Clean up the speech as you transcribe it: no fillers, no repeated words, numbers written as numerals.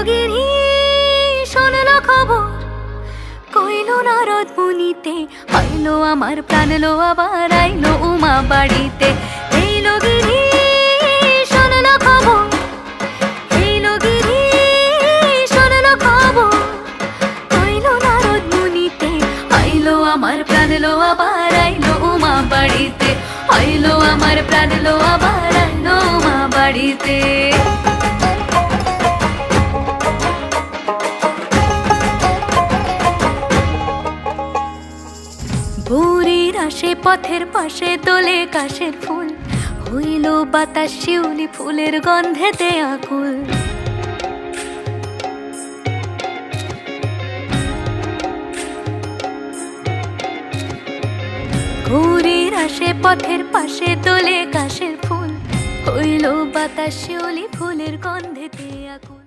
গিরি শুনল খবর, কইল নারদ মুনিতে, আইলো আমার প্রাণ লো আবার আইলো উমা বাড়িতে। এইলো গিরি শুনল খবর, এইলো গিরি শুনল খবর, কইল নারদ মুনিতে, আইলো আমার প্রাণ লো আবার আইলো উমা বাড়িতে, আইলো আমার প্রাণ লো আবার আইলো উমা বাড়িতে। ভোরের আসে পথের পাশে তোলে কাশের ফুল, হইল বাতাস শিউলি ফুলের গন্ধেতে আকুল। ভোরের আসে পথের পাশে তোলে কাশের ফুল, হইল বাতাস শিউলি ফুলের গন্ধেতে আকুল।